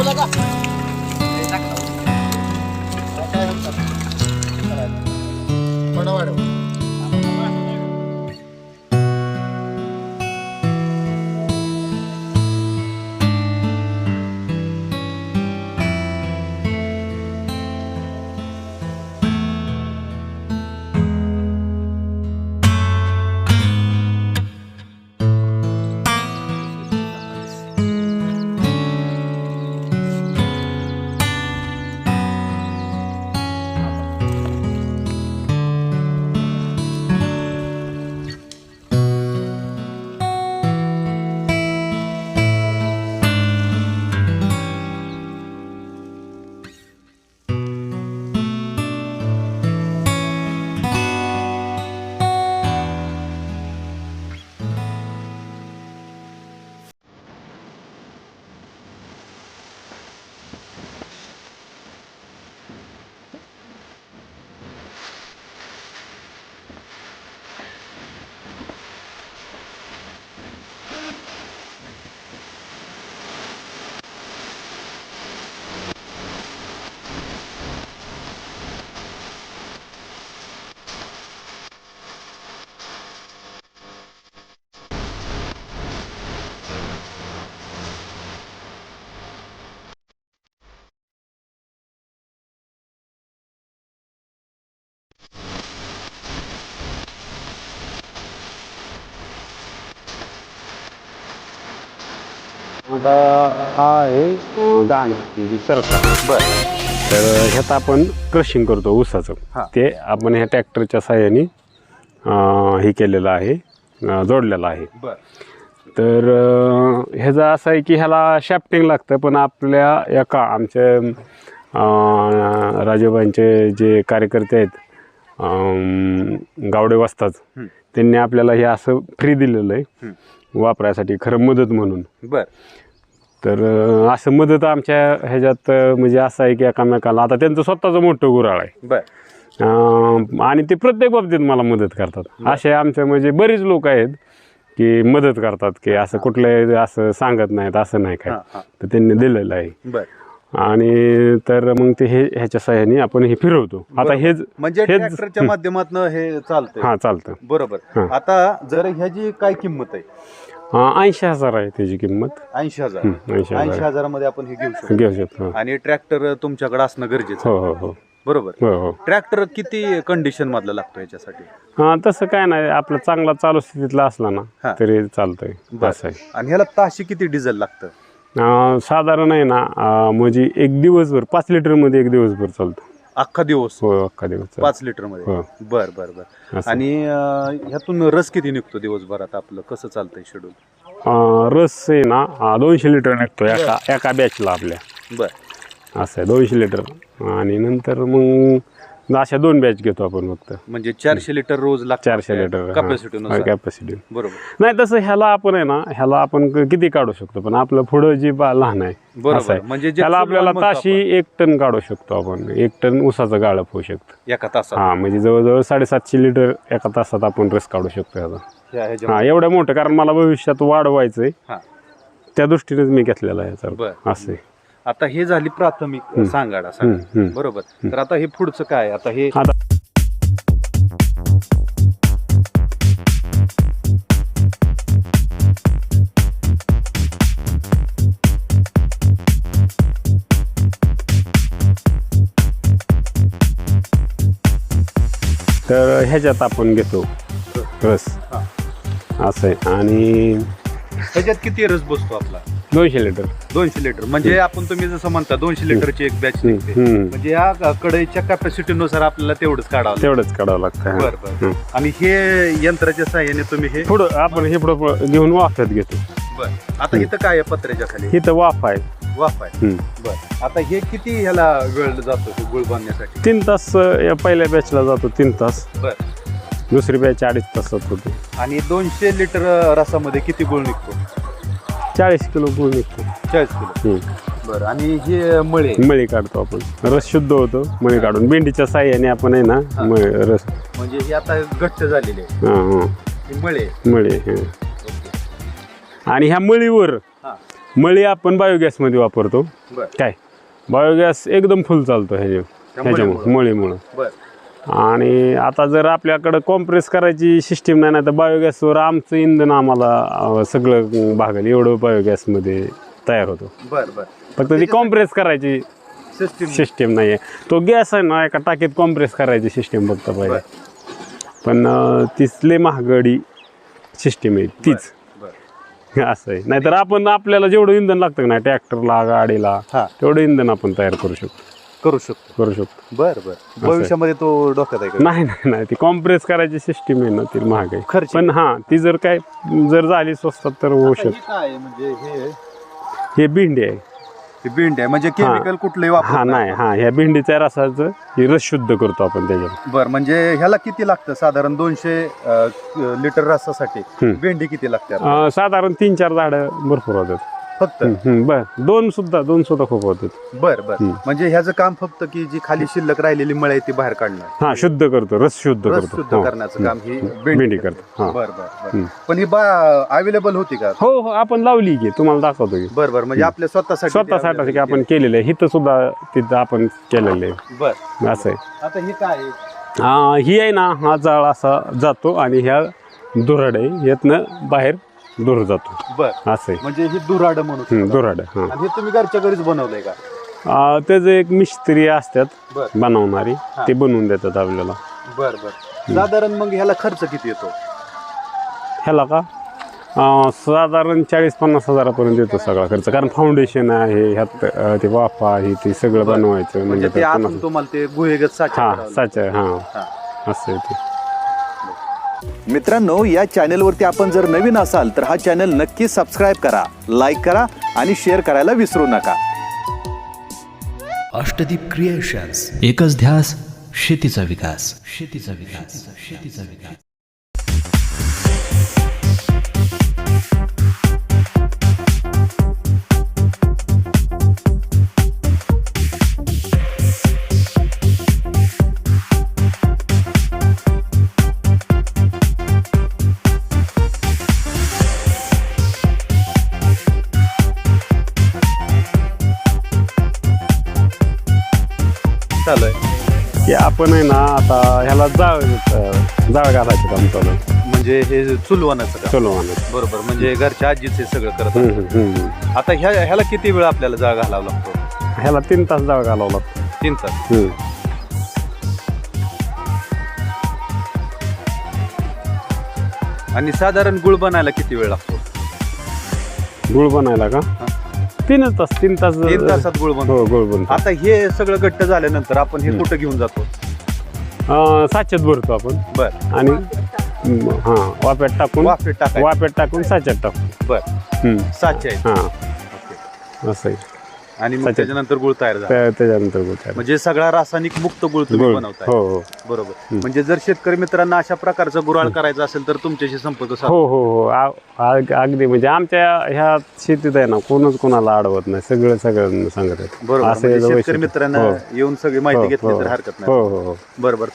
लावला का थोडा वाढव. आता हा आहे दाणे सरकार. बरं. तर ह्यात आपण क्रशिंग करतो ऊसाचं. ते आपण ह्या ट्रॅक्टरच्या साहाय्याने हे केलेलं आहे, जोडलेलं आहे. बरं. तर ह्याचं असं आहे की ह्याला शॅफ्टिंग लागतं, पण आपल्या एका आमच्या राजूबाईंचे जे कार्यकर्ते आहेत गावडे वस्ताद, त्यांनी आपल्याला हे असं फ्री दिलेलं आहे वापरायसाठी, खरं मदत म्हणून. बरं. तर असं मदत आमच्या ह्याच्यात म्हणजे असं आहे की एकामेकाला, आता त्यांचं स्वतःचं मोठं गुऱ्हाळ आहे. बरं. आणि ते प्रत्येक बाबतीत मला मदत करतात. असे आमचे म्हणजे बरीच लोक आहेत की मदत करतात, की असं कुठलं असं सांगत नाहीत, असं नाही काय, तर त्यांनी दिलेलं आहे. बरं. आणि तर मग ते ह्याच्या सहाय्याने आपण हे फिरवतो. आता हेच म्हणजे ट्रॅक्टरच्या माध्यमातून हे चालतंय. हां चालतं. बरोबर. आता जर ह्याची काय किंमत आहे? 80,000 आहे त्याची किंमत. 80,000. 80,000 मध्ये आपण हे घेऊ शकतो. घेऊ शकतो. आणि ट्रॅक्टर तुमच्याकडे असणं गरजेचं हो आहे. हो हो बरोबर. हो हो. ट्रॅक्टर किती कंडिशन मधला लागतो याच्यासाठी? तसं काय नाही, आपलं चांगला चालू स्थितीतला असला ना तरी चालतंय. असं आहे. आणि ह्याला ताशी किती डिझेल लागतं? साधारण आहे ना, म्हणजे एक दिवसभर 5 लिटरमध्ये एक दिवसभर चालतो. अख्खा दिवस? हो, अख्खा दिवस 5 लिटर मध्ये. हो. बर बर बर. आणि ह्यातून रस किती निघतो दिवसभरात? आपलं कसं चालतंय शेड्यूल? रस आहे ना 200 लिटर निघतो एका बॅचला आपल्या. बर. असं आहे 200 लिटर. आणि नंतर मग अशा 2 बॅच घेतो आपण फक्त. म्हणजे 400 लिटर रोज लागतं? 400 लिटर कॅपॅसिटी. बरोबर. नाही तसं ह्याला आपण आहे ना, ह्याला आपण किती काढू शकतो, पण आपलं पुढं जी लहान आहे. बरोबर. म्हणजे त्याला आपल्याला ताशी 1 टन काढू शकतो आपण. 1 टन ऊसाचं गाळप होऊ शकतं एका तासात. हा, म्हणजे जवळजवळ 750 लिटर एका तासात आपण रस काढू शकतो ह्याचा. हा, एवढं मोठं, कारण मला भविष्यात वाढवायचंय, त्या दृष्टीनेच मी घेतलेला आहे याचा. असं आता हे झाली प्राथमिक सांगाडा. बरोबर. तर आता हे पुढचं काय? आता हे तर ह्याच्यात आपण घेतो रस. असं आहे. आणि ह्याच्यात किती रस बसतो आपला? 200 लिटर. 200 लिटर. म्हणजे आपण तुम्ही जसं म्हणता 200 लिटरची एक बॅच निघते. म्हणजे या कढईच्या कॅपॅसिटीनुसार आपल्याला तेवढंच काढावं लागतं. बरं. आणि हे यंत्राच्या साहाय्याने तुम्ही हे पुढं आपण हे पुढं घेऊन वाफ्यात घेतो. बरं. आता इथं काय आहे पत्र्याच्या खाली? इथं वाफ आहे. वाफ आहे. बरं. आता हे किती ह्याला वेळ जातो गुळ बांधण्यासाठी? 3 तास या पहिल्या बॅचला जातो. 3 तास. बरं. दुसरी बॅच 2.5 तासात होते. आणि 200 लिटर रसामध्ये किती गुळ निघतो? 40 किलो गुळ निघतो. 40 किलो. बरं. आणि हे मळी काढतो आपण. रस शुद्ध होतो मळी काढून. भेंडीच्या साह्याने आपण आहे ना रस. म्हणजे हे आता घट्ट झालेले आहे. मळी. आणि ह्या मळीवर मळी आपण बायोगॅस मध्ये वापरतो. बर काय बायोगॅस एकदम फुल चालतो ह्याच्यामुळे मळीमुळं. बर आणि आता जर आपल्याकडं कॉम्प्रेस करायची सिस्टीम नाही तर बायोगॅसवर आमचं इंधन आम्हाला सगळं भागेल एवढं बायोगॅसमध्ये तयार होतो. बर बर फक्त ती कॉम्प्रेस करायची सिस्टीम नाही आहे. तो गॅस आहे ना एका टाकीत कॉम्प्रेस करायची सिस्टीम फक्त पाहिजे. पण तीच लय महागडी सिस्टीम आहे तीच. असं आहे. नाहीतर आपण आपल्याला जेवढं इंधन लागतं ना ट्रॅक्टरला गाडीला तेवढं इंधन आपण तयार करू शकतो. बर बर भविष्यामध्ये तो डोक्यात आहे का? नाही ती कॉम्प्रेस करायची सिस्टीम आहे ना ती महाग आहे. खर्च. पण ती जर झाली स्वस्तात तर होऊ शकत. काय म्हणजे हे भेंडी आहे. भेंडी आहे म्हणजे केमिकल कुठलंही वापर नाही ह्या भेंडीच्या रसाचं हे रस शुद्ध करतो आपण त्याच्यात. बर म्हणजे ह्याला किती लागतं साधारण 200 लिटर रसासाठी भेंडी किती लागते? साधारण 3-4 झाडं भरपूर होतात फक्त. दोन सुद्धा खूप होतात. बर बर म्हणजे ह्याचं काम फक्त की जी खाली शिल्लक राहिलेली मळ आहे ती बाहेर काढणं. शुद्ध करतो रस शुद्ध करण्याचं काम ही भेंडी करतो. बर बर पण ही अवेलेबल होती का? हो आपण लावली की तुम्हाला दाखवतो की. बर बर म्हणजे आपल्या स्वतःसाठी आपण केलेलं आहे. हिथं सुद्धा तिथं आपण केलेलं आहे. बर असं आहे. आता ही काय आहे? ही आहे ना हा जाळ असा जातो आणि ह्या दुराड आहे यातनं बाहेर दूर जातो. बर असं आहे. म्हणजे ही दुराड म्हणून दुराड. आणि हे तुम्ही घरच्या घरीच बनवलंय का? त्याचं एक मिस्त्री असतात बनवणारी ते बनवून देतात आपल्याला. बर बर साधारण मग ह्याला खर्च किती येतो? ह्याला का साधारण 40-50 हजारापर्यंत येतो सगळा खर्च. कारण फाउंडेशन आहे ह्यात ते वाफा आहे ते सगळं बनवायचं म्हणजे ते आतून तुम्हाला ते गुहेगत साचा असं आहे ते. मित्रांनो या चॅनलवरती आपण जर नवीन असाल तर हा चॅनल नक्की सबस्क्राईब करा, लाईक करा आणि शेअर करायला विसरू नका. अष्टदीप क्रिएशन्स. एकच ध्यास शेतीचा विकास. शेतीचा विकास. शेतीचा विकास. चालू आहे की आपण आहे ना आता ह्याला जाळ घालायचं काम चालू आहे. म्हणजे हे चुलवानाचं काम. चुलवानाचं. बरोबर म्हणजे घरच्या आजीच हे सगळं करत. आता ह्याला किती वेळ आपल्याला जाळ घालावा लागतो? ह्याला 3 तास जाळ घालावं लागतो. 3 तास. आणि साधारण गुळ बनायला किती वेळ लागतो? गुळ बनायला का 3 तास. 3 तासात गुळ बनतो. हो गुळ बनतो. आता हे सगळं घट्ट झाल्यानंतर आपण हे कुठं घेऊन जातो? साच्यात भरतो आपण. बर आणि वाफ्यात टाकून साच्यात टाकू. बर साचे असं आहे. आणि मग त्याच्यानंतर गुळ तयार झाला. त्याच्यानंतर गुळ तयार म्हणजे सगळा रासायनिक मुक्त गुळ तुम्ही बनवताय. हो बरोबर. म्हणजे जर शेतकरी मित्रांना अशा प्रकारचा गुराळ करायचा असेल तर तुमच्याशी संपर्क साधा. हो अगदी. म्हणजे आमच्या ह्या शेतीत आहे ना कोणच कोणाला अडवत नाही. सगळ्यांना सांगत आहे. बरोबर. शेतकरी मित्रांना येऊन सगळी माहिती घेतली तर हरकत नाही. हो. बरोबर.